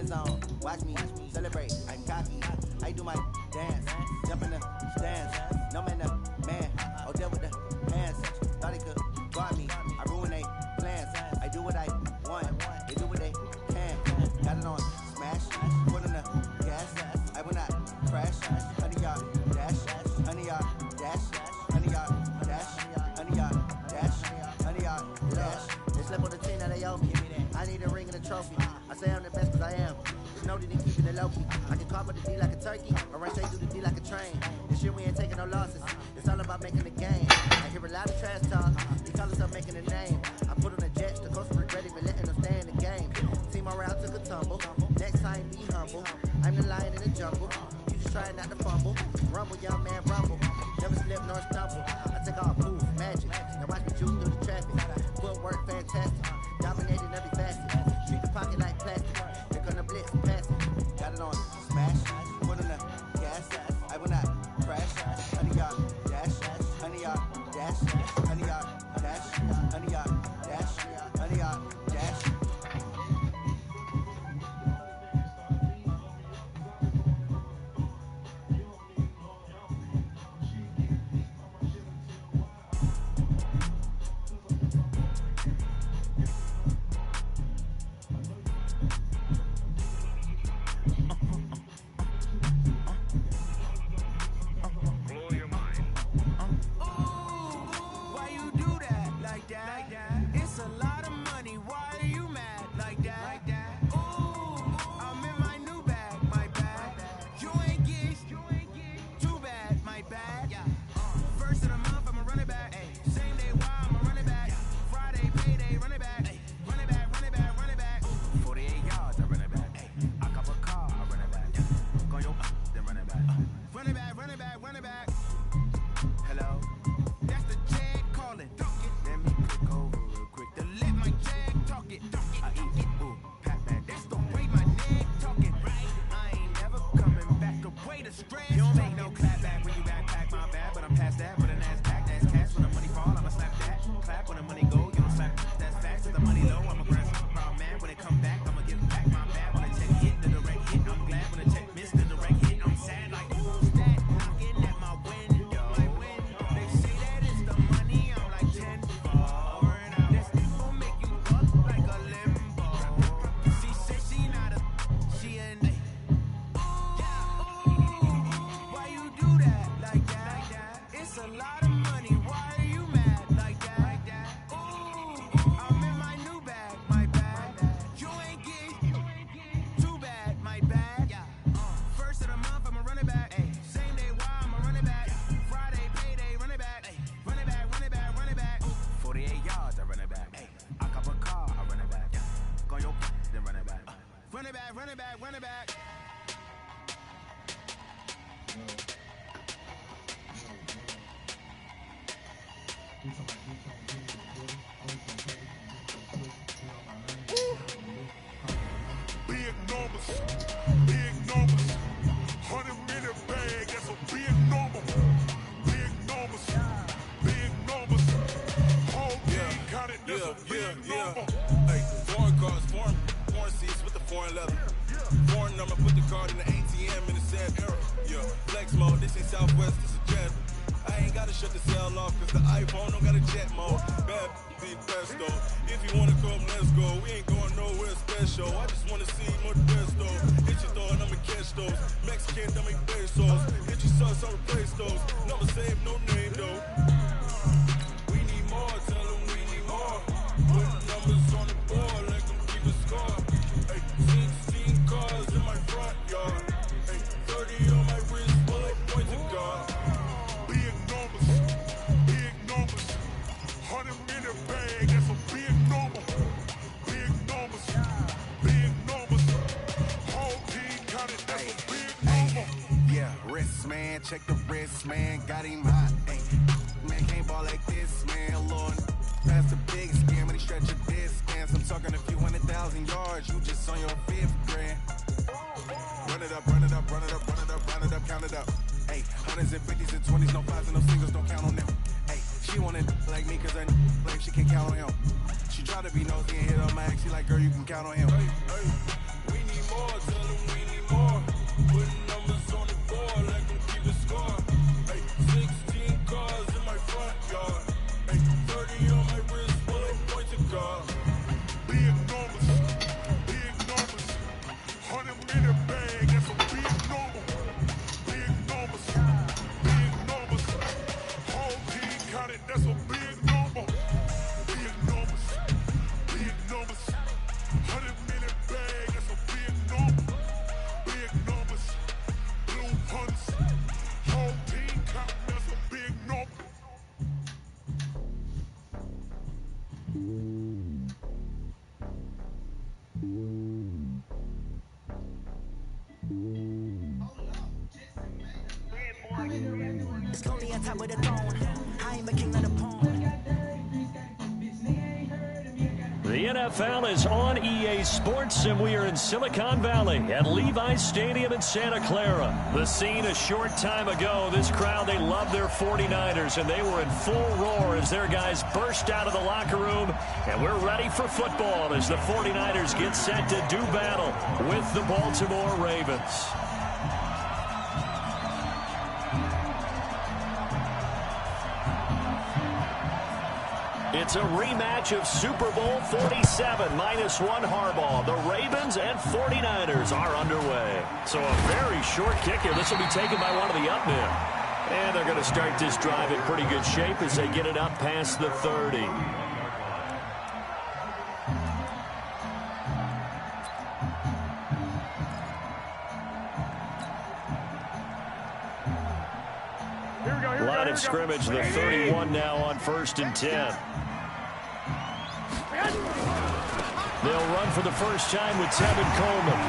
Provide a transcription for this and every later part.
hands on, watch me celebrate. I'm cocky, I do my dance, jump in the stands. No man, the man, oh deal with the hands. Thought he could guard me, I ruin they plans. I do what I want, they do what they can. Got it on smash, put in the gas. I will not crash. Honey y'all dash, honey y'all dash, honey y'all dash, honey y'all dash, honey y'all dash. They slip on the chain that they owe me. I need a ring and a trophy. I say I'm the best cause I am. Just know that they keeping it low key. I can carve up the D like a turkey, or run straight through the D like a train. This year we ain't taking no losses. It's all about making the game. I hear a lot of trash talk. They call us up making a name. I put on the jets, the coast regret even letting them stay in the game. Team around took a tumble. Next time be humble. I'm the lion in the jungle. You just try not to fumble. Rumble, young man, rumble. Never slip nor stumble. I take all proof, magic. Now watch me juice through the traffic. Footwork fantastic. Dominating every facet. Treat the pocket like plastic. Here come the blitz, pass it. Got it on smash. Put in the gas. I will not crash. Honey y'all dash. Honey y'all dash. Honey y'all dash. Honey y'all dash. Honey y'all dash. Run it back. Big numbers, 100-minute bag, that's a big number. Big numbers, whole team counted, that's a big number. Hey, foreign cars, foreign seats with the foreign leather. Foreign number, put the card in the ATM in the sad era. Yeah, flex mode, this ain't Southwest, this is Jet. I ain't gotta shut the cell off, cause the iPhone don't got a jet mode. Bad be best though. If you wanna come, let's go. We ain't going nowhere special. I just wanna see more best though. Hit your thought, I'ma catch those. Mexican, don't make pesos. Hit your sauce, I'll replace those. Number save, no name though. We need more, tell them we need more. Put numbers on the board, let them keep a score. Hey, 16 cars in my front yard. Hey, 30 on my wrist, bullet point to God. Big numbers, 100-minute bag, that's a big number. Big numbers, whole team counted, that's a big number. Yeah, wrist man, check the wrist man, got him hot. Ay, man can't ball like this, man. Lord, that's a big scam, and he stretch a distance. I'm talking a few 100,000 yards, you just on your 5th grand. Run it up, run it up, run it up, run it up, run it up, count it up. Hey, 100s and 50s and 20s, no 5s and no singles, don't count on them. Hey, she wanted like me, cause I like she can't count on him. She try to be nosy and hit on my ex, she like, girl, you can count on him. Hey, we need more. top of the throne. I ain't a king of the pawn. The NFL is on EA Sports, and we are in Silicon Valley at Levi's Stadium in Santa Clara. The scene a short time ago. This crowd, they love their 49ers, and they were in full roar as their guys burst out of the locker room. And we're ready for football as the 49ers get set to do battle with the Baltimore Ravens. It's a rematch of Super Bowl 47, -1 Harbaugh. The Ravens and 49ers are underway. So a very short kick here. This will be taken by one of the up men. And they're going to start this drive in pretty good shape as they get it up past the 30. Line of scrimmage, the 31 now on 1st and 10. They'll run for the first time with Tevin Coleman.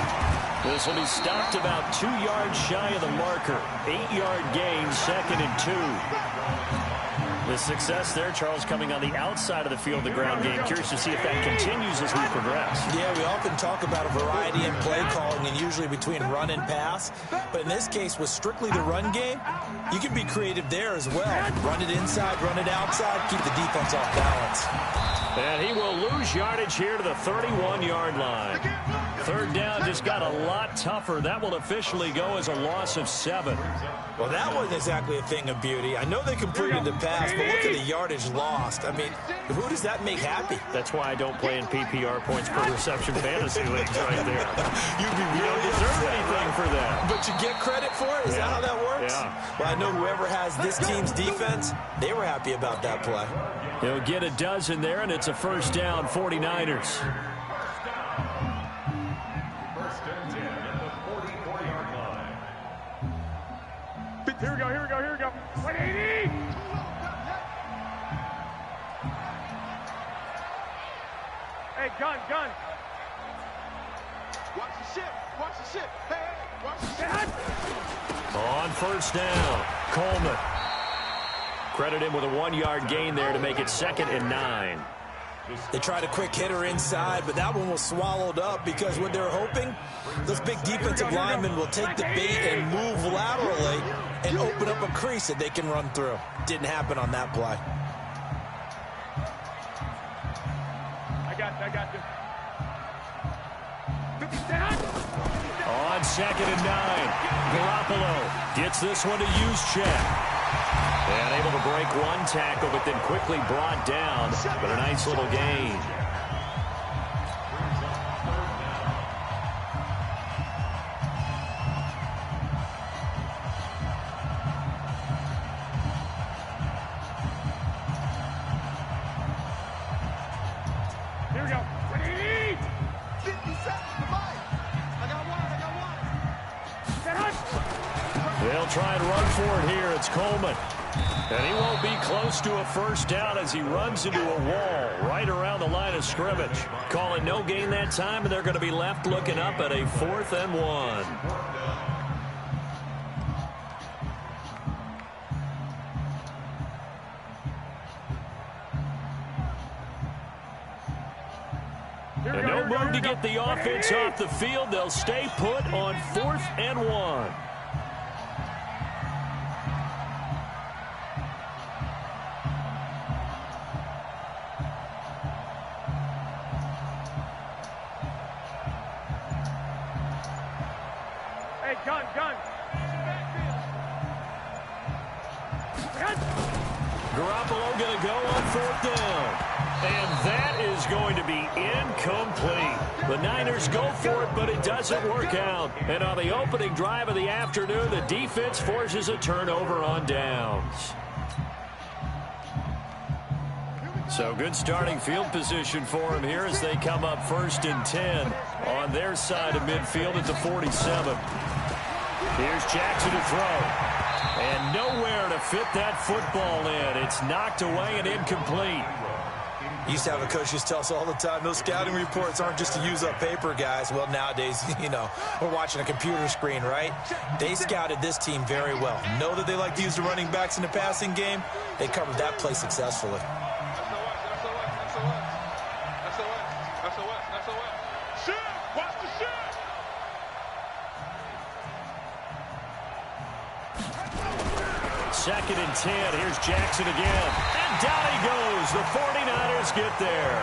This will be stopped about 2 yards shy of the marker. 8-yard gain, 2nd and 2. The success there, Charles, coming on the outside of the field, the ground game. Curious to see if that continues as we progress. Yeah, we often talk about a variety in play calling and usually between run and pass. But in this case, with strictly the run game, you can be creative there as well. Run it inside, run it outside, keep the defense off balance. And he will lose yardage here to the 31-yard line. 3rd down just got a lot tougher. That will officially go as a loss of 7. Well, that wasn't exactly a thing of beauty. I know they completed the pass, but look at the yardage lost. I mean, who does that make happy? That's why I don't play in PPR points per reception fantasy leagues right there. You don't deserve anything for that. But you get credit for it? Is that how that works? Yeah. Well, I know whoever has this team's defense, they were happy about that play. He'll get a dozen there, and it's a 1st down, 49ers. Here we go, here we go, here we go. 180! Hey, gun. Watch the ship. Watch the ship. Hey, watch the ship. On 1st down, Coleman. Credit him with a 1-yard gain there to make it 2nd and 9. They tried a quick hitter inside, but that one was swallowed up because what they're hoping, those big defensive linemen will take the bait and move laterally and open up a crease that they can run through. Didn't happen on that play. I got you. On 2nd and 9, Garoppolo gets this one to Juszczyk. And able to break one tackle, but then quickly brought down. But a nice little gain. Here we go. 180! 50 seconds to fight. I got one. They'll try and run for it here. It's Coleman. And he won't be close to a 1st down as he runs into a wall right around the line of scrimmage. Call it no gain that time, and they're going to be left looking up at a 4th and 1. And no move to get the offense off the field. They'll stay put on 4th and 1. Hey, gun. Garoppolo going to go on 4th down. And that is going to be incomplete. The Niners go for it, but it doesn't work out. And on the opening drive of the afternoon, the defense forces a turnover on downs. So good starting field position for them here as they come up 1st and 10 on their side of midfield at the 47. Here's Jackson to throw. And nowhere to fit that football in. It's knocked away and incomplete. Used to have a coach used to tell us all the time, those scouting reports aren't just to use up paper, guys. Well, nowadays, you know, we're watching a computer screen, right? They scouted this team very well. Know that they like to use the running backs in the passing game. They covered that play successfully. Second and 10. Here's Jackson again. And down he goes. The 49ers get there.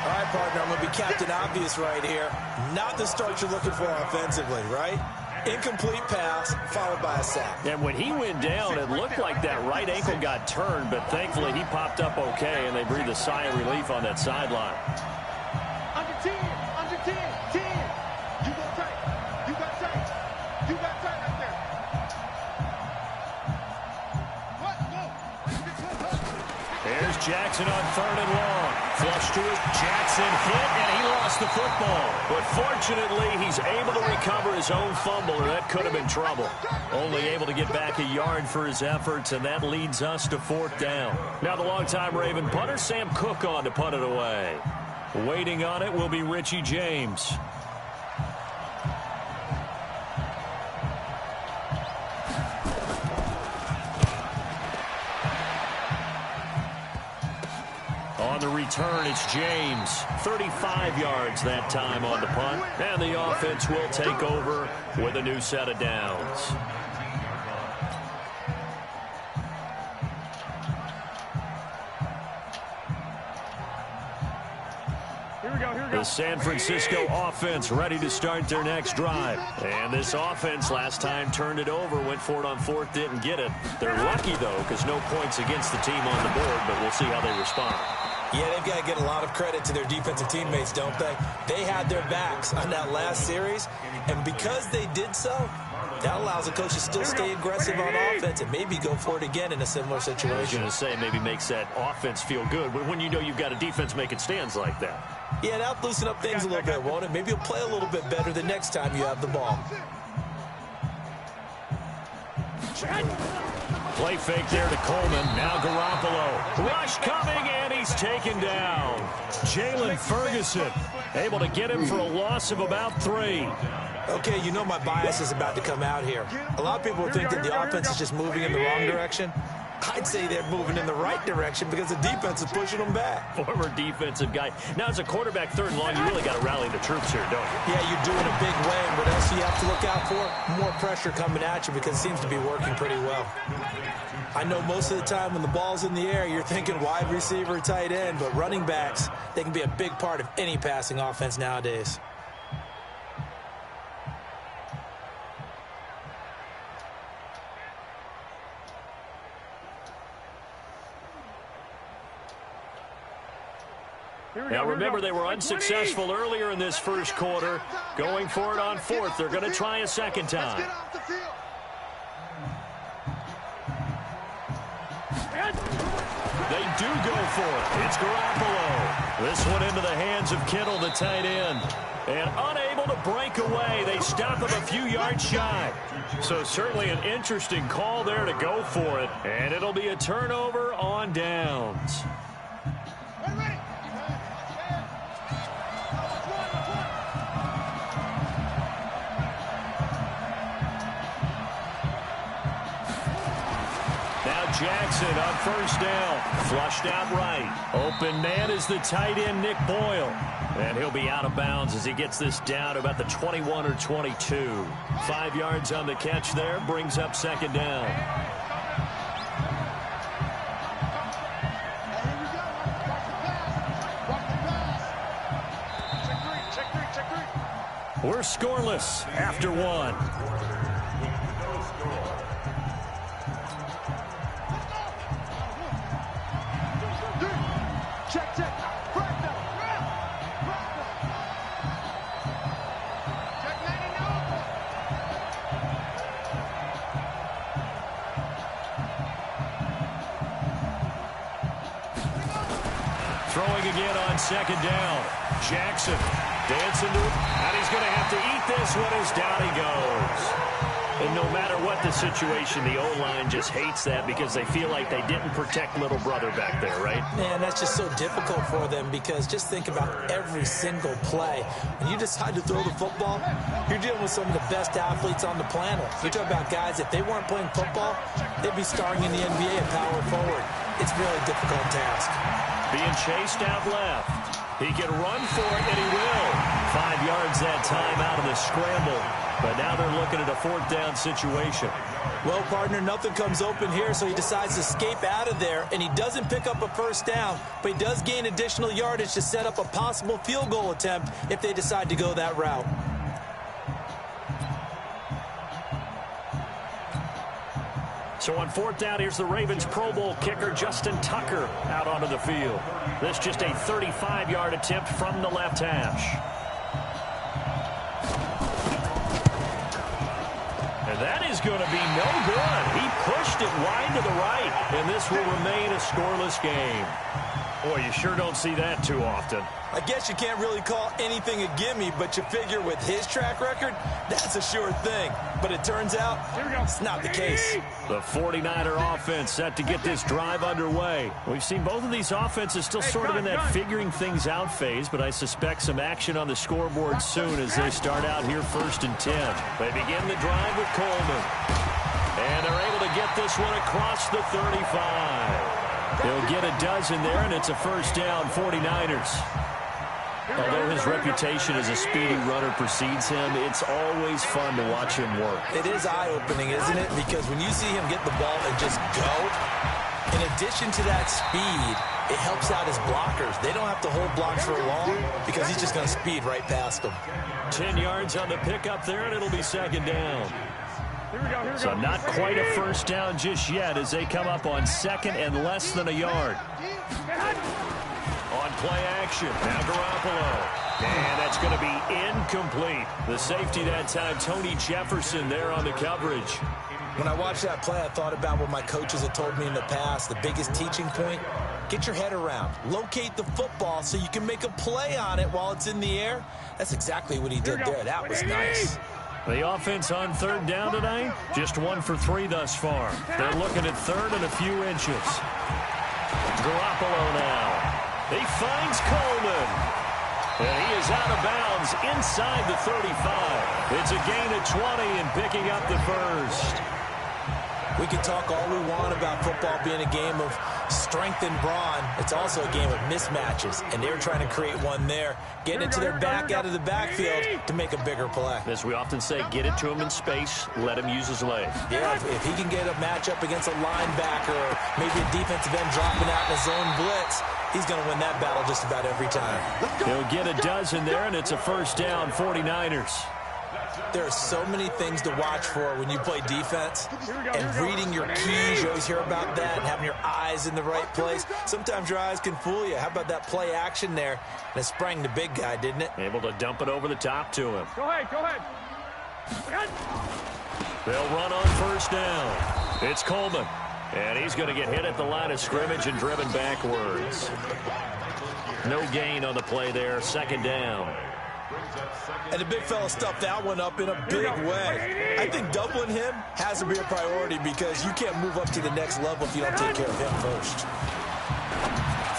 All right, partner, I'm going to be Captain Obvious right here. Not the start you're looking for offensively, right? Incomplete pass followed by a sack. And when he went down, it looked like that right ankle got turned, but thankfully he popped up okay, and they breathed a sigh of relief on that sideline. Under 10, under 10, 10. You got tight. You got tight. You got tight right there. What? No. There's Jackson on 3rd and long. Flush to it. Jackson hit, and he lost the football. But fortunately, he's able to recover his own fumble, or that could have been trouble. Only able to get back a yard for his efforts, and that leads us to 4th down. Now the longtime Raven punter, Sam Cook, on to punt it away. Waiting on it will be Richie James. On the return, it's James. 35 yards that time on the punt. And the offense will take over with a new set of downs. The San Francisco offense ready to start their next drive. And this offense last time turned it over, went for it on 4th, didn't get it. They're lucky, though, because no points against the team on the board, but we'll see how they respond. Yeah, they've got to get a lot of credit to their defensive teammates, don't they? They had their backs on that last series, and because they did so, that allows the coach to still stay aggressive on offense and maybe go for it again in a similar situation. I was going to say, maybe makes that offense feel good, but when you know you've got a defense making stands like that. Yeah, that'll loosen up things a little bit, won't it? Maybe you'll play a little bit better the next time you have the ball. Play fake there to Coleman. Now Garoppolo. Rush coming, and he's taken down. Jalen Ferguson able to get him for a loss of about 3. Okay, you know my bias is about to come out here. A lot of people think that the offense is just moving in the wrong direction. I'd say they're moving in the right direction because the defense is pushing them back. Former defensive guy. Now, as a quarterback 3rd and long, you really got to rally the troops here, don't you? Yeah, you're doing a big way. And what else you have to look out for? More pressure coming at you because it seems to be working pretty well. I know most of the time when the ball's in the air, you're thinking wide receiver, tight end, but running backs, they can be a big part of any passing offense nowadays. Now remember, they were unsuccessful earlier in this first quarter. Going for it on 4th. They're going to try a second time. They do go for it. It's Garoppolo. This one into the hands of Kittle, the tight end. And unable to break away. They stop him a few yards shy. So certainly an interesting call there to go for it. And it'll be a turnover on downs. Jackson on 1st down. Flushed out right. Open man is the tight end, Nick Boyle. And he'll be out of bounds as he gets this down to about the 21 or 22. 5 yards on the catch there. Brings up 2nd down. We're scoreless after 1. Throwing again on 2nd down. Jackson dancing to it, and he's going to have to eat this one as down he goes. And no matter what the situation, the O-line just hates that because they feel like they didn't protect little brother back there, right? Man, that's just so difficult for them because just think about every single play. When you decide to throw the football, you're dealing with some of the best athletes on the planet. You're talking about guys, if they weren't playing football, they'd be starring in the NBA at power forward. It's a really difficult task. Being chased out left. He can run for it, and he will. 5 yards that time out of the scramble. But now they're looking at a 4th down situation. Well, partner, nothing comes open here, so he decides to escape out of there, and he doesn't pick up a 1st down, but he does gain additional yardage to set up a possible field goal attempt if they decide to go that route. So on 4th down, here's the Ravens Pro Bowl kicker Justin Tucker out onto the field. This just a 35-yard attempt from the left hash. And that is going to be no good. He pushed it wide to the right, and this will remain a scoreless game. Boy, you sure don't see that too often. I guess you can't really call anything a gimme, but you figure with his track record, that's a sure thing. But it turns out, it's not the case. The 49er offense set to get this drive underway. We've seen both of these offenses still sort of in that figuring things out phase, but I suspect some action on the scoreboard soon as they start out here 1st and 10. They begin the drive with Coleman. And they're able to get this one across the 35. They'll get a dozen there, and it's a 1st down, 49ers. Although his reputation as a speedy runner precedes him, it's always fun to watch him work. It is eye-opening, isn't it? Because when you see him get the ball and just go, in addition to that speed, it helps out his blockers. They don't have to hold blocks for long because he's just going to speed right past them. 10 yards on the pickup there, and it'll be 2nd down. So not quite a 1st down just yet as they come up on 2nd and less than a yard. On play action, now Garoppolo. And that's going to be incomplete. The safety that time, Tony Jefferson there on the coverage. When I watched that play, I thought about what my coaches had told me in the past. The biggest teaching point, get your head around. Locate the football so you can make a play on it while it's in the air. That's exactly what he did there. That was nice. The offense on 3rd down tonight, just 1 for 3 thus far. They're looking at 3rd and a few inches. Garoppolo now. He finds Coleman. And he is out of bounds inside the 35. It's a gain of 20 and picking up the 1st. We can talk all we want about football being a game of strength and brawn. It's also a game of mismatches, and they're trying to create one there, getting it to their back out of the backfield to make a bigger play. As we often say, get it to him in space, let him use his leg. Yeah, if he can get a matchup against a linebacker or maybe a defensive end dropping out in a zone blitz, he's going to win that battle just about every time. He'll get a dozen there, and it's a 1st down, 49ers. There are so many things to watch for when you play defense, and reading your keys, you always hear about that, and having your eyes in the right place. Sometimes your eyes can fool you. How about that play action there? And it sprang the big guy, didn't it? Able to dump it over the top to him. Go ahead. They'll run on 1st down. It's Coleman, and he's going to get hit at the line of scrimmage and driven backwards. No gain on the play there, 2nd down. And the big fella stuffed that one up in a big way. I think doubling him has to be a priority because you can't move up to the next level if you don't take care of him first.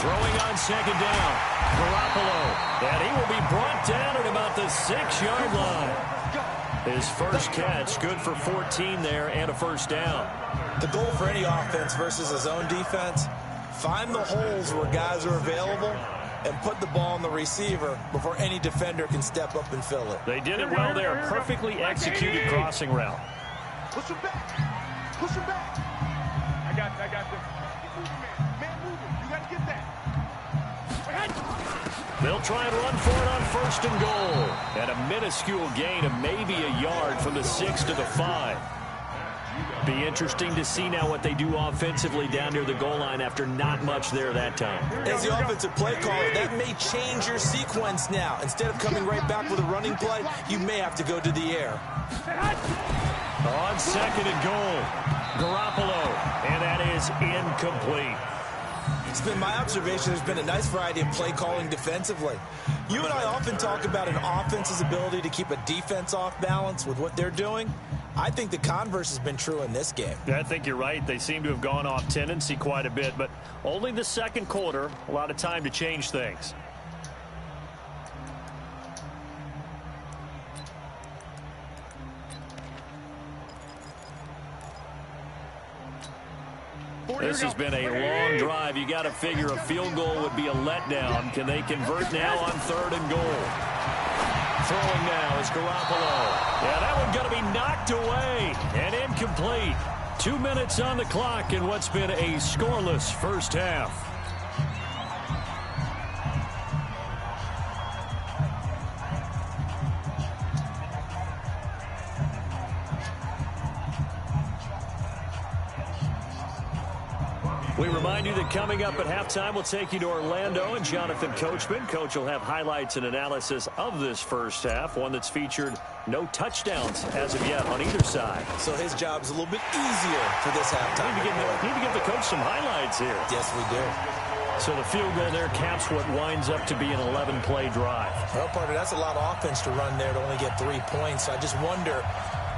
Throwing on 2nd down, Garoppolo. And he will be brought down at about the 6-yard line. His first catch, good for 14 there and a 1st down. The goal for any offense versus his own defense, find the holes where guys are available and put the ball on the receiver before any defender can step up and fill it. They did it well there. Perfectly executed crossing route. Push him back. I got this. Man moving. You got to get that. They'll try and run for it on 1st and goal. And a minuscule gain of maybe a yard from the 6 to the 5. Be interesting to see now what they do offensively down near the goal line after not much there that time. As the offensive play caller, that may change your sequence now. Instead of coming right back with a running play, you may have to go to the air. On 2nd and goal, Garoppolo, and that is incomplete. It's been my observation there's been a nice variety of play calling defensively. You and I often talk about an offense's ability to keep a defense off balance with what they're doing. I think the converse has been true in this game. Yeah, I think you're right. They seem to have gone off tendency quite a bit, but only the second quarter, a lot of time to change things. This has been a long drive. You got to figure a field goal would be a letdown. Can they convert now on 3rd and goal? Throwing now is Garoppolo. Yeah, that one's going to be knocked away and incomplete. 2 minutes on the clock in what's been a scoreless first half. We remind you that coming up at halftime, we'll take you to Orlando and Jonathan Coachman. Coach will have highlights and analysis of this first half, one that's featured no touchdowns as of yet on either side. So his job's a little bit easier for this halftime. Need to give the coach some highlights here. Yes, we do. So the field goal there caps what winds up to be an 11-play drive. Well, partner, that's a lot of offense to run there to only get 3 points. I just wonder,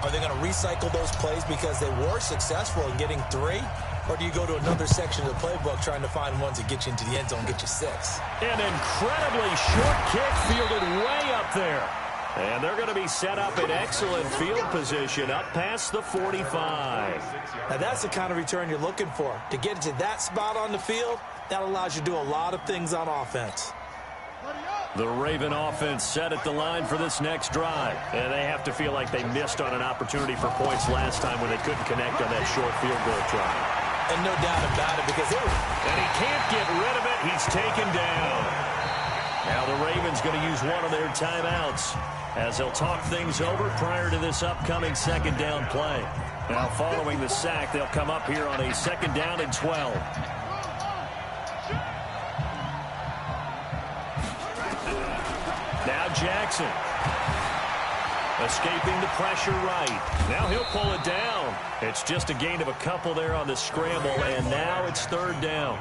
are they going to recycle those plays because they were successful in getting 3? Or do you go to another section of the playbook trying to find ones that get you into the end zone, get you 6? An incredibly short kick fielded way up there. And they're going to be set up in excellent field position up past the 45. Now that's the kind of return you're looking for. To get to that spot on the field, that allows you to do a lot of things on offense. The Raven offense set at the line for this next drive. And they have to feel like they missed on an opportunity for points last time when they couldn't connect on that short field goal try. And no doubt about it, because and he can't get rid of it. He's taken down. Now the Ravens going to use one of their timeouts as they'll talk things over prior to this upcoming second down play. Now following the sack, they'll come up here on a 2nd down and 12. Now Jackson. Escaping the pressure right. Now he'll pull it down. It's just a gain of a couple there on the scramble, and now it's 3rd down.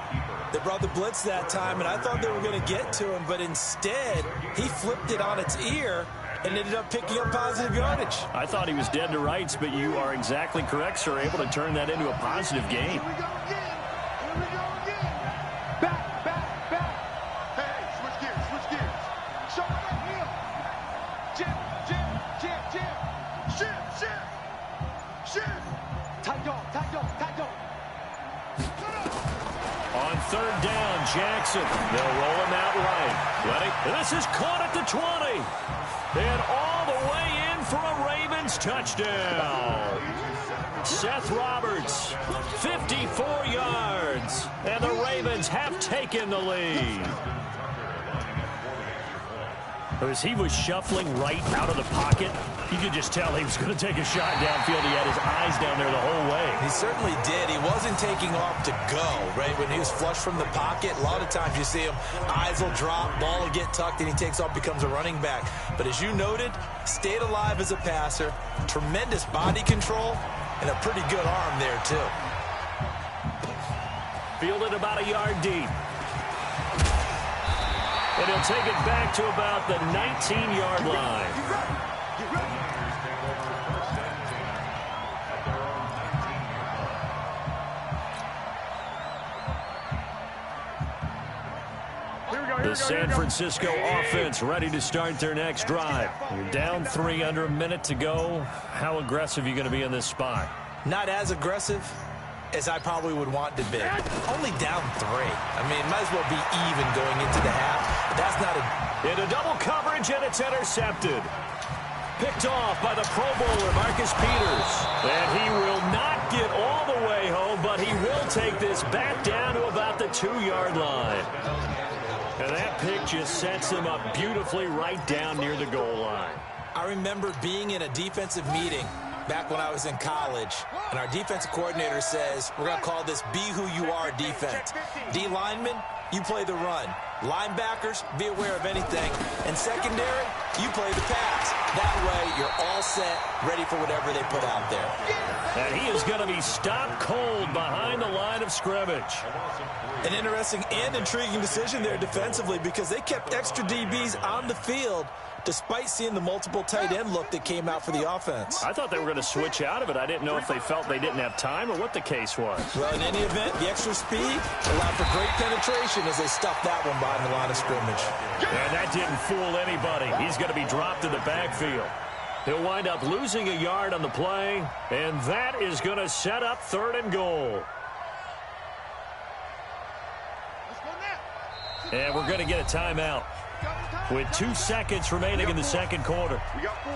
They brought the blitz that time, and I thought they were going to get to him, but instead he flipped it on its ear and ended up picking up positive yardage. I thought he was dead to rights, but you are exactly correct, sir. Able to turn that into a positive gain. Here we go again. Here we go again. Back, back, back. Hey, switch gears. Show me that heel. Jim. Shift. Tight dog. On 3rd down, Jackson. They'll roll him out right. Ready? This is caught at the 20. And all the way in for a Ravens touchdown. Seth Roberts, 54 yards. And the Ravens have taken the lead. As he was shuffling right out of the pocket, you could just tell he was going to take a shot downfield. He had his eyes down there the whole way. He certainly did. He wasn't taking off to go, right? When he was flush from the pocket, a lot of times you see him, eyes will drop, ball will get tucked, and he takes off, becomes a running back. But as you noted, stayed alive as a passer, tremendous body control, and a pretty good arm there, too. Fielded about a yard deep. And he'll take it back to about the 19-yard line. The San Francisco offense ready to start their next drive. You're down 3 under a minute to go. How aggressive are you going to be in this spot? Not as aggressive as I probably would want to be. Only down 3. I mean, might as well be even going into the half. But that's not a... Into double coverage, and it's intercepted. Picked off by the Pro Bowler, Marcus Peters. And he will not get all the way home, but he will take this back down to about the 2-yard line. And that pick just sets him up beautifully right down near the goal line. I remember being in a defensive meeting back when I was in college, and our defensive coordinator says, we're going to call this Be Who You Are defense. D linemen, you play the run. Linebackers, be aware of anything. And secondary, you play the pass. That way, you're all set, ready for whatever they put out there. And he is going to be stopped cold behind the line of scrimmage. An interesting and intriguing decision there defensively because they kept extra DBs on the field despite seeing the multiple tight end look that came out for the offense. I thought they were going to switch out of it. I didn't know if they felt they didn't have time or what the case was. Well, in any event, the extra speed allowed for great penetration as they stuffed that one behind the line of scrimmage. And that didn't fool anybody. He's going to be dropped in the backfield. He'll wind up losing a yard on the play, and that is going to set up 3rd and goal. And we're going to get a timeout with 2 seconds remaining in the second quarter. We got 4.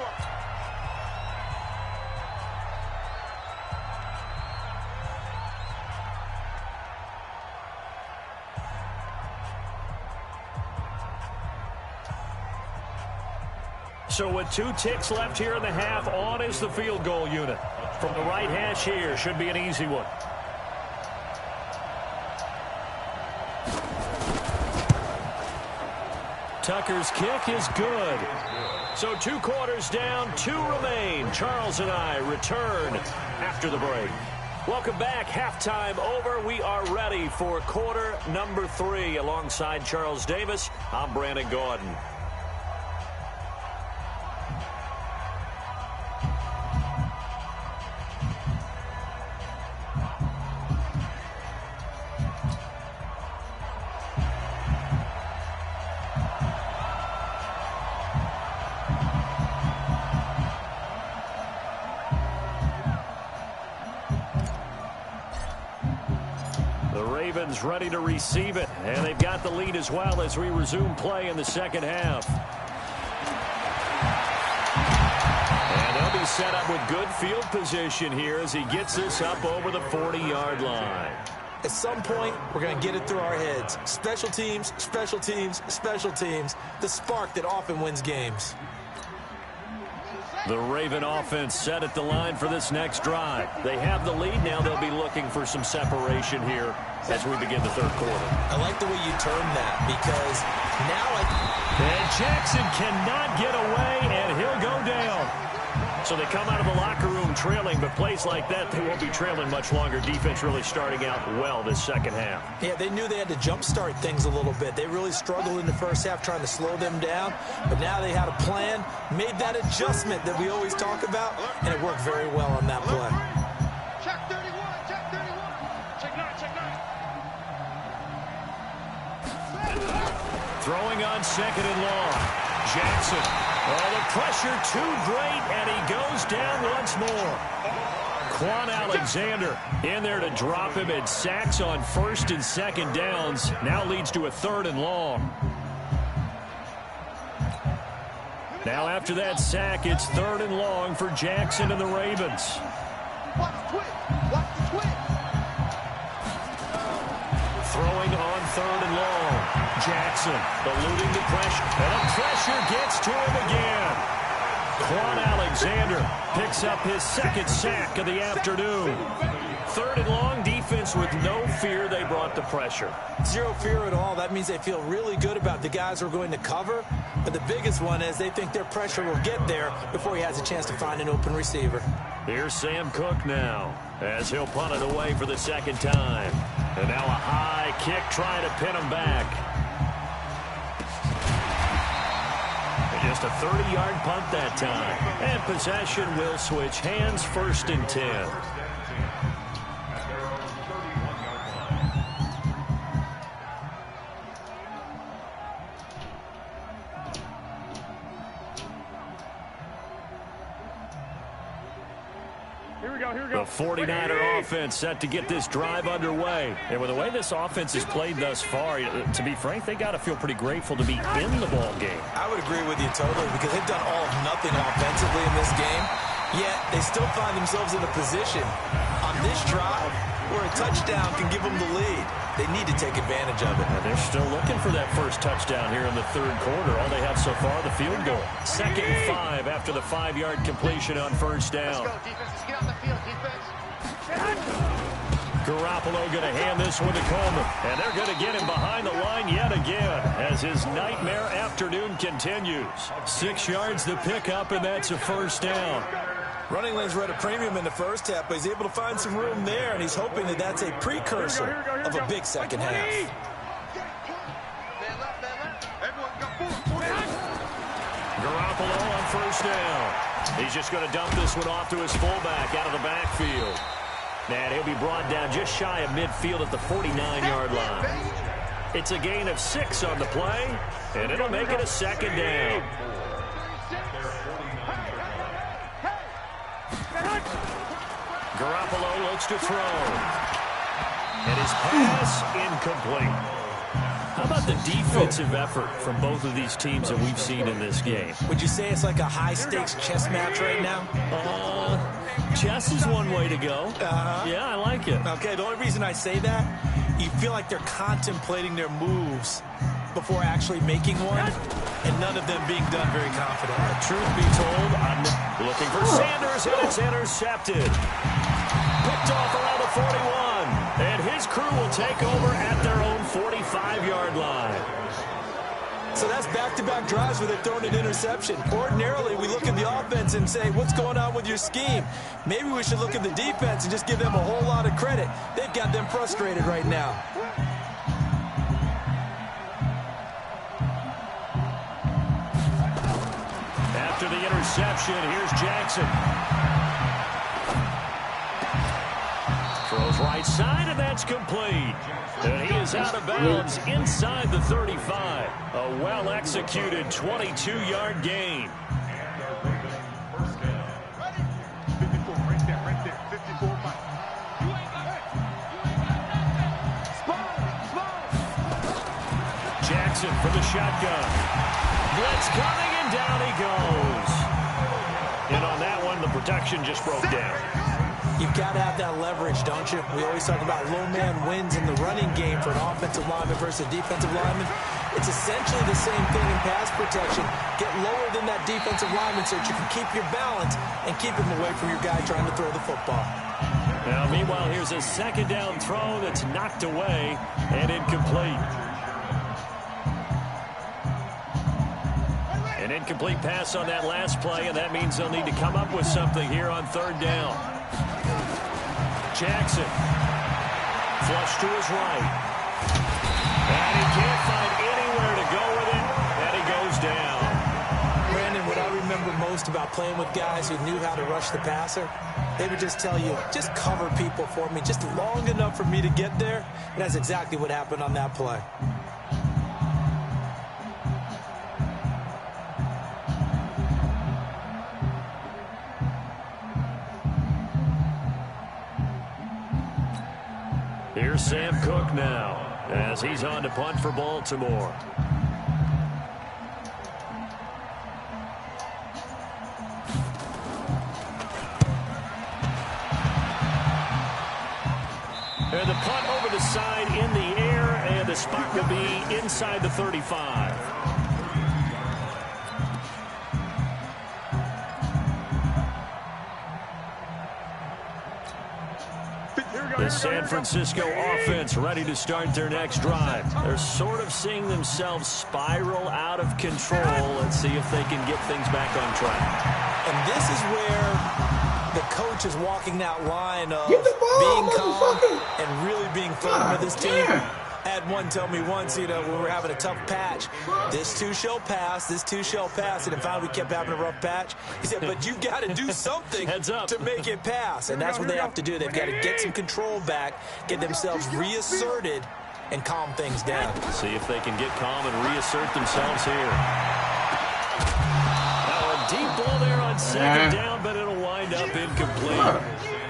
So with 2 ticks left here in the half, on is the field goal unit. From the right hash here, should be an easy one. Tucker's kick is good. So 2 quarters down, 2 remain. Charles and I return after the break. Welcome back. Halftime over. We are ready for quarter number 3. Alongside Charles Davis, I'm Brandon Gordon. Ready to receive it, and they've got the lead as well as we resume play in the second half. And they'll be set up with good field position here as he gets this up over the 40-yard line. At some point, we're going to get it through our heads. Special teams, special teams, special teams. The spark that often wins games. The Raven offense set at the line for this next drive. They have the lead. Now they'll be looking for some separation here as we begin the third quarter. I like the way you termed that because now And Jackson cannot get away, and he'll go down. So they come out of the locker room trailing, but plays like that, they won't be trailing much longer. Defense really starting out well this second half. Yeah, they knew they had to jumpstart things a little bit. They really struggled in the first half trying to slow them down, but now they had a plan, made that adjustment that we always talk about, and it worked very well on that play. Check 31, check 31. Check 9, check 9. Throwing on 2nd and long. Jackson. Oh, the pressure too great, and he goes down once more. Quan Alexander in there to drop him, and sacks on 1st and 2nd downs. Now leads to a 3rd and long. Now after that sack, it's 3rd and long for Jackson and the Ravens. Watch the twitch. Watch the twitch. Throwing on 3rd and long. Jackson eluding the pressure, and the pressure gets to him again. Quan Alexander picks up his 2nd sack of the afternoon. 3rd and long, defense with no fear. They brought the pressure. Zero fear at all. That means they feel really good about the guys who are going to cover. But the biggest one is they think their pressure will get there before he has a chance to find an open receiver. Here's Sam Cook now as he'll punt it away for the 2nd time. And now a high kick trying to pin him back. Just a 30-yard punt that time. And possession will switch hands, 1st and 10. The 49er offense set to get this drive underway. And with the way this offense has played thus far, to be frank, they got to feel pretty grateful to be in the ball game. I would agree with you totally because they've done all of nothing offensively in this game, yet they still find themselves in a position on this drive where a touchdown can give them the lead. They need to take advantage of it. And they're still looking for that first touchdown here in the 3rd quarter. All they have so far, the field goal. 2nd and 5 after the 5-yard completion on 1st down. Let's go, defense. Let's get on the field, defense. Garoppolo going to hand this one to Coleman. And they're going to get him behind the line yet again as his nightmare afternoon continues. 6 yards to pick up, and that's a first down. Running lanes were at a premium in the first half, but he's able to find some room there, and he's hoping that that's a precursor of a big second half. Garoppolo on first down. He's just going to dump this one off to his fullback out of the backfield. And he'll be brought down just shy of midfield at the 49-yard line. It's a gain of 6 on the play, and it'll make it a second down. Garoppolo looks to throw. And his pass incomplete. How about the defensive effort from both of these teams that we've seen in this game? Would you say it's like a high-stakes chess match right now? Chess is one way to go. Yeah, I like it. Okay, the only reason I say that, you feel like they're contemplating their moves before actually making one, and none of them being done very confidently. Truth be told, I'm looking for Sanders, and it's intercepted. Picked off around the 41, and his crew will take over at their own 45-yard line. So that's back-to-back drives where they've thrown an interception. Ordinarily, we look at the offense and say, what's going on with your scheme? Maybe we should look at the defense and just give them a whole lot of credit. They've got them frustrated right now. After the interception, here's Jackson. Throws right side, and that's complete. And he is out of bounds inside the 35. A well-executed 22-yard gain. 54, right there, 54. Jackson for the shotgun. Blitz coming, and down he goes. And on that one, the protection just broke down. You've got to have that leverage, don't you? We always talk about low man wins in the running game for an offensive lineman versus a defensive lineman. It's essentially the same thing in pass protection. Get lower than that defensive lineman so that you can keep your balance and keep him away from your guy trying to throw the football. Now, meanwhile, here's a second down throw that's knocked away and incomplete. An incomplete pass on that last play, and that means they'll need to come up with something here on third down. Jackson, flush to his right. And he can't find anywhere to go with it, and he goes down. Brandon, what I remember most about playing with guys who knew how to rush the passer, they would just tell you, just cover people for me, just long enough for me to get there. And that's exactly what happened on that play. Here's Sam Cook now as he's on to punt for Baltimore. And the punt over the side in the air, and the spot will be inside the 35. The San Francisco offense ready to start their next drive. They're sort of seeing themselves spiral out of control. Let's see if they can get things back on track. And this is where the coach is walking that line of being calm and really being firm with his team. I had one tell me once, when we were having a tough patch, this too shall pass, this too shall pass, and then finally we kept having a rough patch. He said, but you've got to do something to make it pass, and that's what they have to do. They've got to get some control back, get themselves reasserted, and calm things down. See if they can get calm and reassert themselves here. Now a deep ball there on second down, but it'll wind up incomplete.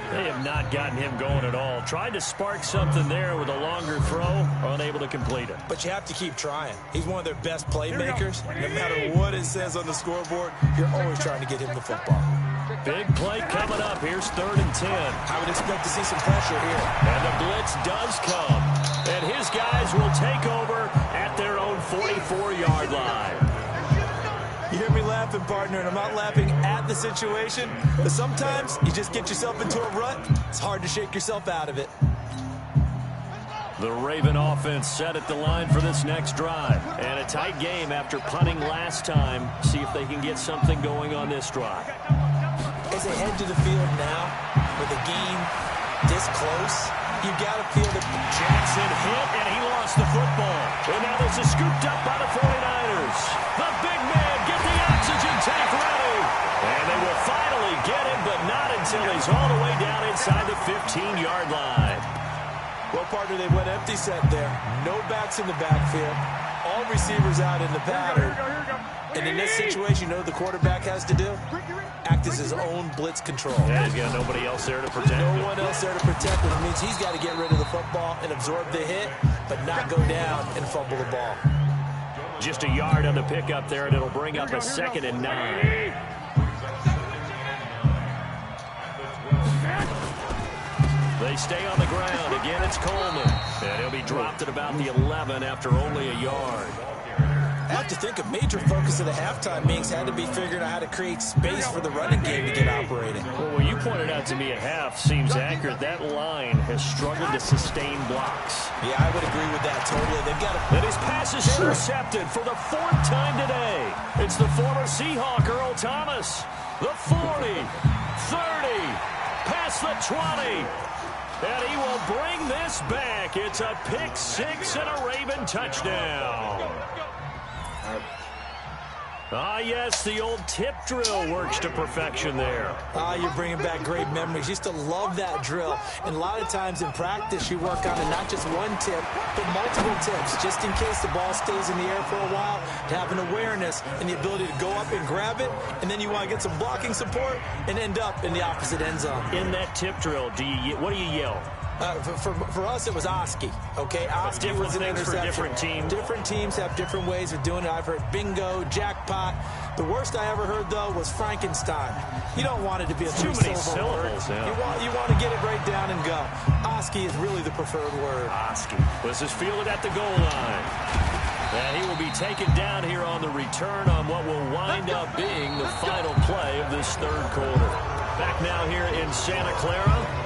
They have not gotten him going at all. Tried to spark something there with a longer throw, unable to complete it. But you have to keep trying. He's one of their best playmakers. No matter what it says on the scoreboard, you're always trying to get him the football. Big play coming up. Here's 3rd and 10. I would expect to see some pressure here. And the blitz does come. And his guys will take over at their own 44-yard line. You hear me laughing, partner, and I'm not laughing at the situation, but sometimes you just get yourself into a rut. It's hard to shake yourself out of it. The Raven offense set at the line for this next drive. And a tight game after punting last time. See if they can get something going on this drive. As they head to the field now, with the game this close, you got to feel that Jackson hit, and he lost the football. And now this is scooped up by the 49ers. The big man, get the oxygen tank ready. And they will finally get him, but not until he's all the way down inside the 15-yard line. Well, partner, they went empty set there. No backs in the backfield. All receivers out in the pattern. And in this situation, you know what the quarterback has to do? Act as his own blitz control. Yeah, he's got nobody else there to protect him. No one else there to protect him. It means he's got to get rid of the football and absorb the hit, but not go down and fumble the ball. Just a yard on the pickup there, and it'll bring up a 2nd and 9. They stay on the ground. Again, it's Coleman. And he'll be dropped at about the 11 after only a yard. I have to think a major focus of the halftime meetings had to be figuring out how to create space for the running game to get operating. Well, what you pointed out to me at half seems accurate. That line has struggled to sustain blocks. Yeah, I would agree with that totally. They've got to... And his pass is intercepted for the 4th time today. It's the former Seahawk, Earl Thomas. The 40, 30, past the 20. And he will bring this back. It's a pick 6 and a Raven touchdown. Ah, yes, the old tip drill works to perfection there. Ah, you're bringing back great memories. Used to love that drill. And a lot of times in practice, you work on it, not just one tip, but multiple tips, just in case the ball stays in the air for a while, to have an awareness and the ability to go up and grab it, and then you want to get some blocking support and end up in the opposite end zone. In that tip drill, what do you yell? For us, it was Oski. Okay, Oski was an interception. Different teams. Different teams have different ways of doing it. I've heard bingo, jackpot. The worst I ever heard, though, was Frankenstein. You don't want it to be a too many syllables. Yeah. You want to get it right down and go. Oski is really the preferred word. Oski. This is fielded at the goal line. And he will be taken down here on the return on what will wind up being the final play of this 3rd quarter. Back now here in Santa Clara.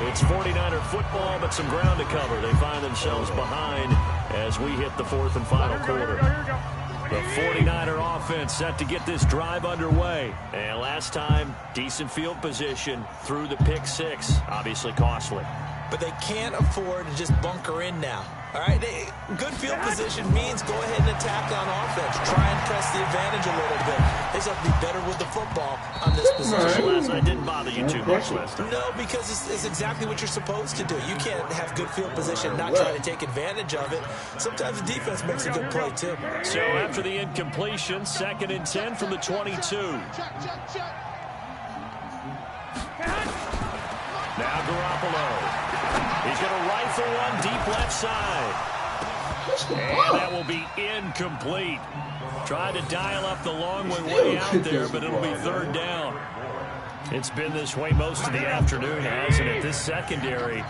It's 49er football, but some ground to cover. They find themselves behind as we hit the 4th and final quarter. The 49er offense set to get this drive underway. And last time, decent field position through the pick 6. Obviously costly. But they can't afford to just bunker in now. All right, good field position means go ahead and attack on offense. Try and press the advantage a little bit. They just have to be better with the football on this position. Last night didn't bother you too much last time. No, because it's exactly what you're supposed to do. You can't have good field position and not try to take advantage of it. Sometimes the defense makes a good play, too. So after the incompletion, 2nd and 10 from the 22. Now Garoppolo. He's going to rifle one deep left side. And that will be incomplete. Tried to dial up the long way out there, but it'll be 3rd down. It's been this way most of the afternoon, hasn't it? This secondary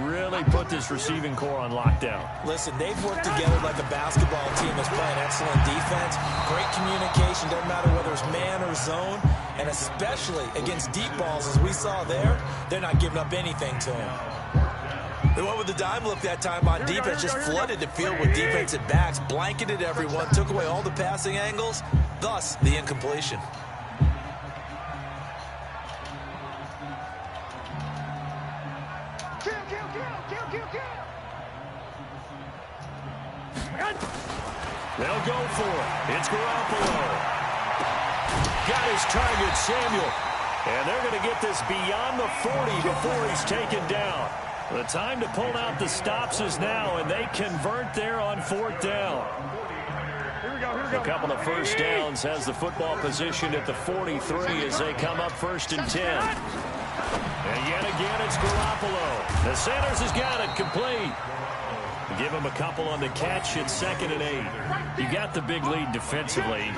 really put this receiving core on lockdown. Listen, they've worked together like a basketball team that's playing excellent defense. Great communication, doesn't matter whether it's man or zone. And especially against deep balls, as we saw there, they're not giving up anything to him. They went with the dime look that time on defense, just flooded the field with defensive backs, blanketed everyone, took away all the passing angles, thus the incompletion. They'll go for it. It's Garoppolo. Got his target, Samuel. And they're going to get this beyond the 40 before he's taken down. The time to pull out the stops is now, and they convert there on 4th down. A couple of first downs has the football position at the 43 as they come up 1st and 10. And yet again, it's Garoppolo. The Sanders has got it complete. Give him a couple on the catch at 2nd and 8. You got the big lead defensively.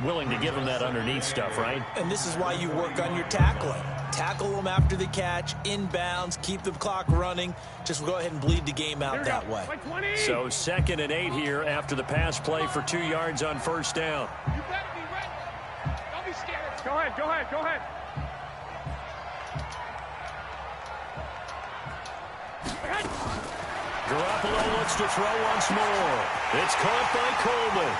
Willing to give him that underneath stuff, right? And this is why you work on your tackling. Tackle them after the catch, inbounds, keep the clock running. Just go ahead and bleed the game out that way. So 2nd and 8 here after the pass play for 2 yards on 1st down. You better be ready. Don't be scared. Go ahead, go ahead, go ahead. Garoppolo looks to throw once more. It's caught by Coleman.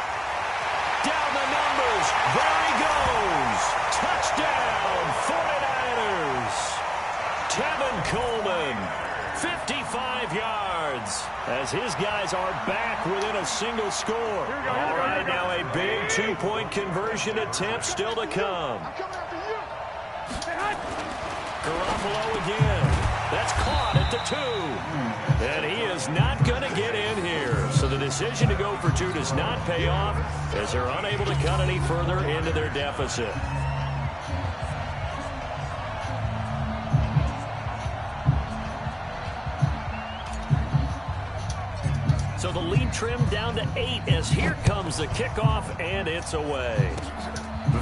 Down the numbers. There he goes. Touchdown, 49ers. Tevin Coleman, 55 yards, as his guys are back within a single score. All right, now a big two-point conversion attempt still to come. Garoppolo again. That's caught at the 2. And he is not going to get in here. So the decision to go for 2 does not pay off, as they're unable to cut any further into their deficit. So the lead trimmed down to 8 as here comes the kickoff, and it's away.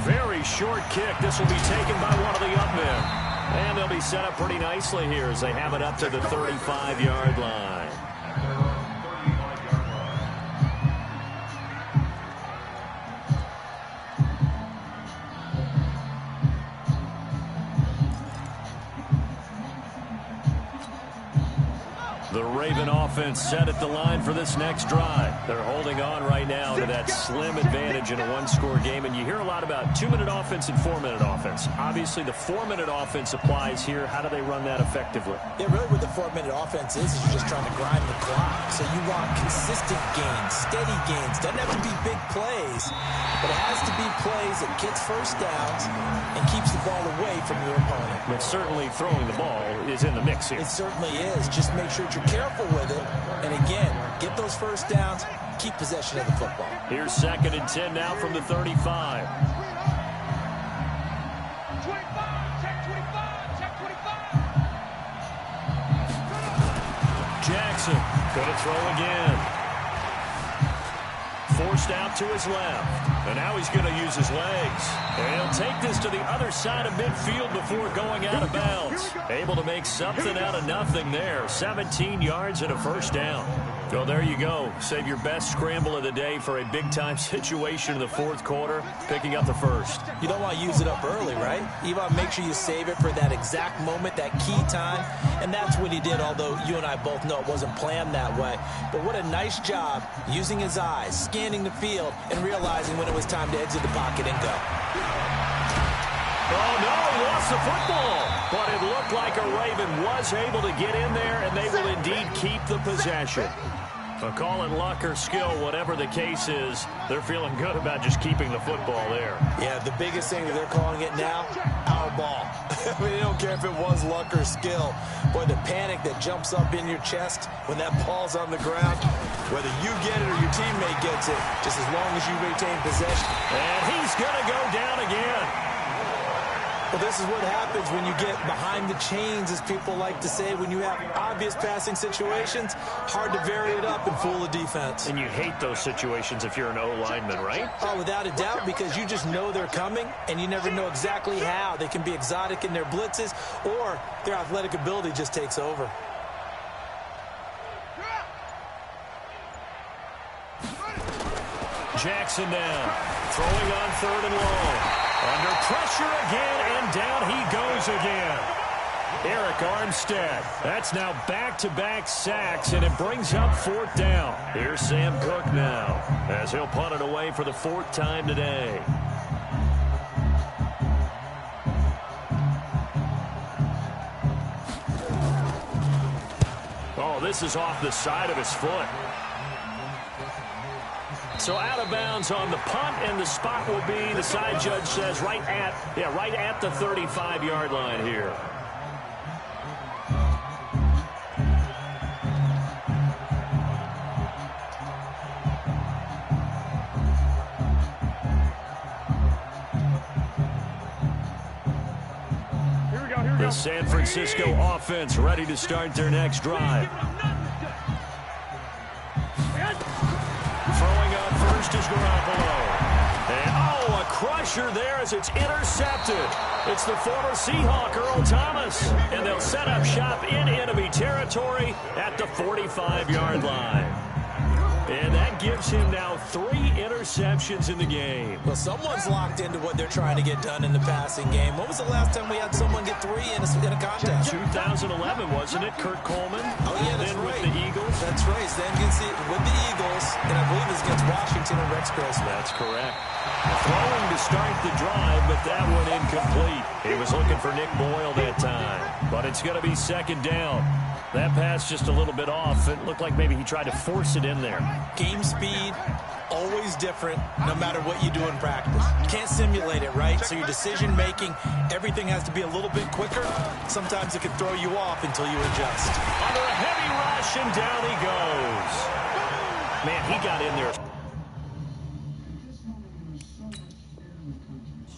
Very short kick. This will be taken by one of the up men. And they'll be set up pretty nicely here as they have it up to the 35-yard line. The Raven offense set at the line for this next drive. They're holding on right now to that slim advantage in a one-score game. And you hear a lot about 2-minute offense and 4-minute offense. Obviously, the 4-minute offense applies here. How do they run that effectively? Yeah, really what the 4-minute offense is you're just trying to grind the clock. So you want consistent gains, steady gains. Doesn't have to be big plays, but it has to be plays that gets first downs and keeps the ball away from your opponent. But certainly throwing the ball is in the mix here. It certainly is. Just make sure you're careful with it. And again, get those first downs, keep possession of the football. Here's 2nd and 10 now from the 35. Jackson going to throw again. Forced out to his left. And now he's going to use his legs. And he'll take this to the other side of midfield before going out of bounds. Able to make something out of nothing there. 17 yards and a first down. So there you go. Save your best scramble of the day for a big-time situation in the 4th quarter, picking up the first. You don't want to use it up early, right? You want to make sure you save it for that exact moment, that key time. And that's what he did, although you and I both know it wasn't planned that way. But what a nice job using his eyes, scanning the field, and realizing when it was time to exit the pocket and go. Oh, no, he lost the football. But it looked like a Raven was able to get in there, and they will indeed keep the possession. So call it luck or skill, whatever the case is, they're feeling good about just keeping the football there. Yeah, the biggest thing that they're calling it now, our ball. I mean, they don't care if it was luck or skill. Boy, the panic that jumps up in your chest when that ball's on the ground, whether you get it or your teammate gets it, just as long as you retain possession. And he's going to go down again. Well, this is what happens when you get behind the chains, as people like to say. When you have obvious passing situations, hard to vary it up and fool the defense. And you hate those situations if you're an O-lineman, right? Oh, without a doubt, because you just know they're coming, and you never know exactly how. They can be exotic in their blitzes, or their athletic ability just takes over. Jackson now, throwing on 3rd and long. Under pressure again, and down he goes again. Eric Armstead. That's now back-to-back sacks, and it brings up 4th down. Here's Sam Cook now, as he'll punt it away for the 4th time today. Oh, this is off the side of his foot. So out of bounds on the punt, and the spot will be, the side judge says, right at the 35-yard line here. The San Francisco offense ready to start their next drive. Throwing up first is Garoppolo. And, a crusher there as it's intercepted. It's the former Seahawk, Earl Thomas. And they'll set up shop in enemy territory at the 45-yard line. And that gives him now 3 interceptions in the game. Well, someone's locked into what they're trying to get done in the passing game. When was the last time we had someone get 3 in a contest? 2011 Coleman, wasn't it? Kurt Coleman. Oh, yeah, that's then right. with the Eagles. That's right. Then against with the Eagles, and I believe it's against Washington and Rex Grossman. That's correct. Throwing to start the drive, but that one incomplete. He was looking for Nick Boyle that time, but it's going to be second down. That pass just a little bit off. It looked like maybe he tried to force it in there. Game speed, always different no matter what you do in practice. You can't simulate it, right? So your decision-making, everything has to be a little bit quicker. Sometimes it can throw you off until you adjust. Under a heavy rush, and down he goes. Man, he got in there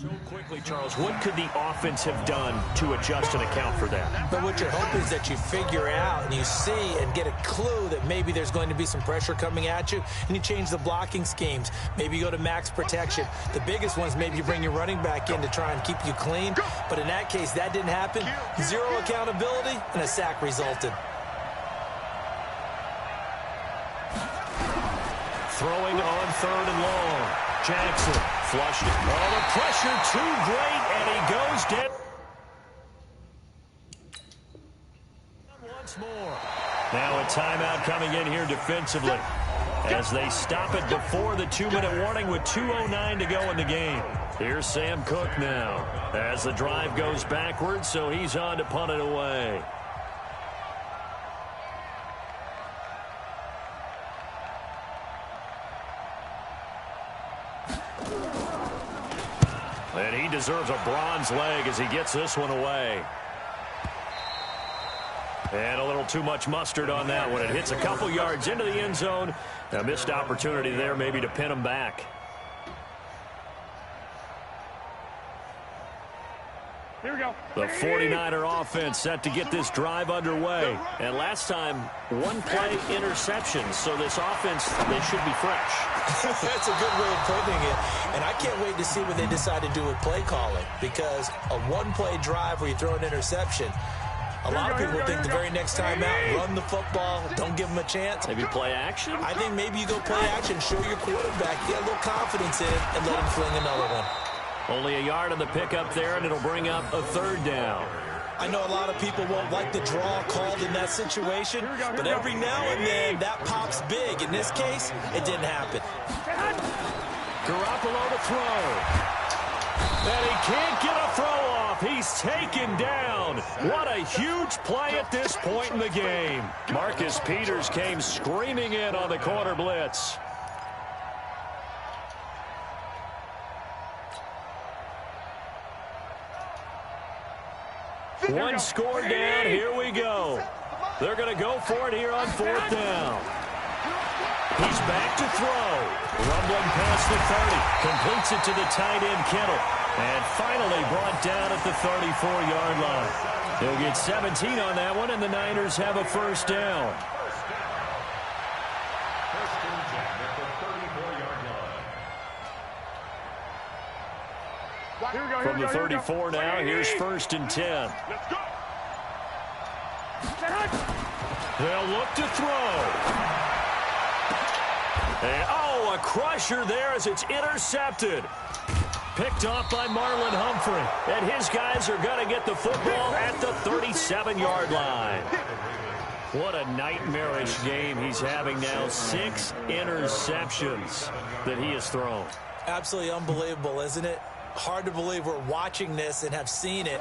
so quickly, Charles. What could the offense have done to adjust and account for that? But what your hope is that you figure out and you see and get a clue that maybe there's going to be some pressure coming at you, and you change the blocking schemes. Maybe you go to max protection. The biggest ones, maybe you bring your running back in to try and keep you clean. But in that case, that didn't happen. Zero accountability, and a sack resulted. Throwing on 3rd and long. Jackson flushed it. Oh, the pressure too great, and he goes down. Once more. Now a timeout coming in here defensively as they stop it before the 2-minute warning with 2:09 to go in the game. Here's Sam Cook now as the drive goes backwards, so he's on to punt it away. And he deserves a bronze leg as he gets this one away. And a little too much mustard on that one. It hits a couple yards into the end zone. A missed opportunity there maybe to pin him back. Here we go. The 49er offense set to get this drive underway. And last time, one play interception. So this offense, they should be fresh. That's a good way of putting it. And I can't wait to see what they decide to do with play calling. Because a one-play drive where you throw an interception, a lot of people think the very next time out, run the football, don't give them a chance. Maybe play action? I think maybe you go play action, show your quarterback, get a little confidence in it, and let him fling another one. Only a yard on the pickup there, and it'll bring up a 3rd down. I know a lot of people won't like the draw called in that situation, but every now and then that pops big. In this case, it didn't happen. Garoppolo to throw. And he can't get a throw off. He's taken down. What a huge play at this point in the game. Marcus Peters came screaming in on the corner blitz. One score down. Here we go. They're going to go for it here on 4th down. He's back to throw. Rumbling past the 30. Completes it to the tight end, Kittle. And finally brought down at the 34-yard line. He'll get 17 on that one, and the Niners have a 1st down. From the 34 now, here's 1st and 10. Let's go. They'll look to throw. And, oh, a crusher there as it's intercepted. Picked off by Marlon Humphrey. And his guys are going to get the football at the 37-yard line. What a nightmarish game he's having now. 6 interceptions that he has thrown. Absolutely unbelievable, isn't it? Hard to believe we're watching this and have seen it,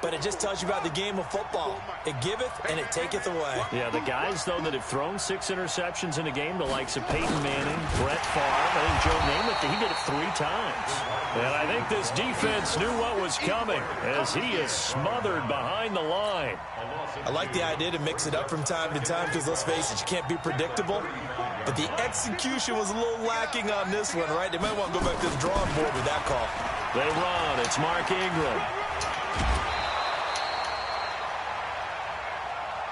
but it just tells you about the game of football. It giveth and it taketh away. Yeah, the guys, though, that have thrown 6 interceptions in a game, the likes of Peyton Manning, Brett Favre, I think Joe Namath, he did it 3 times. And I think this defense knew what was coming as he is smothered behind the line. I like the idea to mix it up from time to time because, let's face it, you can't be predictable. But the execution was a little lacking on this one, right? They might want to go back to the drawing board with that call. They run. It's Mark Ingram.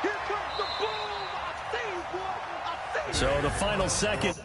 Here comes the boom. I see, boy. I see. So the final second.